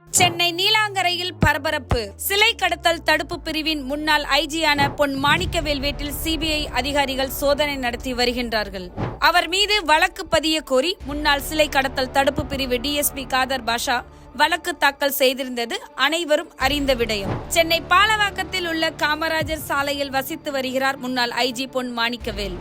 சென்னை நீலாங்கரையில் பரபரப்பு. சிலை கடத்தல் தடுப்பு பிரிவின் முன்னாள் ஐஜியான பொன் மாணிக்கவேல் வீட்டில் சிபிஐ அதிகாரிகள் சோதனை நடத்தி வருகின்றார்கள். அவர் மீது வழக்கு பதிய கோரி முன்னாள் சிலை கடத்தல் தடுப்பு பிரிவு டிஎஸ்பி காதர் பாஷா வழக்கு தாக்கல் செய்திருந்தது அனைவரும் அறிந்த விடயம். சென்னை பாலவாக்கத்தில் உள்ள காமராஜர் சாலையில் வசித்து வருகிறார் முன்னாள் ஐஜி பொன் மாணிக்கவேல்.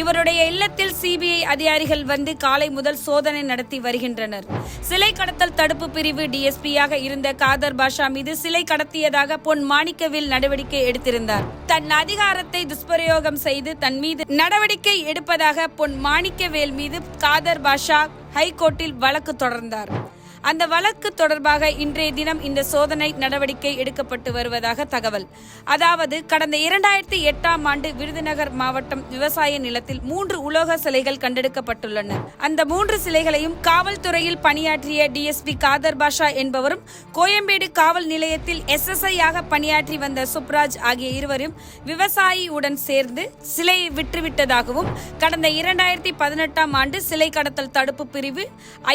இவருடைய இல்லத்தில் சிபிஐ அதிகாரிகள் வந்து காலை முதல் சோதனை நடத்தி வருகின்றனர். சிலை கடத்தல் தடுப்பு பிரிவு டிஎஸ்பியாக இருந்த காதர் பாஷா மீது சிலை கடத்தியதாக பொன் மாணிக்கவேல் நடவடிக்கை எடுத்திருந்தார். தன் அதிகாரத்தை துஷ்பிரயோகம் செய்து தன் மீது நடவடிக்கை எடுப்பதாக பொன் மாணிக்கவேல் மீது காதர் பாஷா ஹைகோர்ட்டில் வழக்கு தொடர்ந்தார். அந்த வழக்கு தொடர்பாக இன்றைய தினம் இந்த சோதனை நடவடிக்கை எடுக்கப்பட்டு வருவதாக தகவல். அதாவது கடந்த 2008ஆம் ஆண்டு விருதுநகர் மாவட்டம் விவசாய நிலத்தில் 3 உலோக சிலைகள் கண்டெடுக்கப்பட்டுள்ளன. அந்த 3 சிலைகளையும் காவல்துறையில் பணியாற்றிய டிஎஸ்பி காதர் பாஷா என்பவரும் கோயம்பேடு காவல் நிலையத்தில் SSI ஆக பணியாற்றி வந்த சுப்ராஜ் ஆகிய இருவரும் விவசாயியுடன் சேர்ந்து சிலையை விற்றுவிட்டதாகவும் கடந்த 2018ஆம் ஆண்டு சிலை கடத்தல் தடுப்பு பிரிவு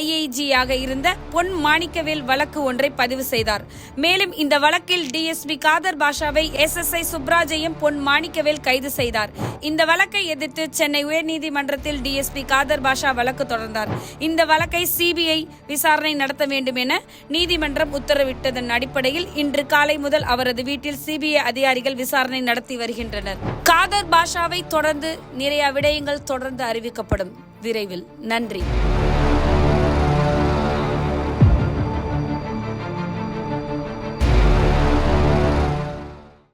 IIG ஆக இருந்த பொன் மாணிக்கவேல் வழக்கு ஒன்றை பதிவு செய்தார். மேலும் இந்த வழக்கில் டிஎஸ்பி காதர் பாஷாவை SSI சுப்ராஜையும் பொன் மாணிக்கவேல் கைது செய்தார். இந்த வழக்கை எதிர்த்து சென்னை உயர்நீதிமன்றத்தில் டிஎஸ்பி காதர் பாஷா வழக்கு தொடர்ந்தார். இந்த வழக்கை சிபிஐ விசாரணை நடத்த வேண்டும் என நீதிமன்றம் உத்தரவிட்டதன் அடிப்படையில் இன்று காலை முதல் அவரது வீட்டில் சிபிஐ அதிகாரிகள் விசாரணை நடத்தி வருகின்றனர். காதர் பாஷாவை தொடர்ந்து நிறைய விடயங்கள் தொடர்ந்து அறிவிக்கப்படும் விரைவில். நன்றி.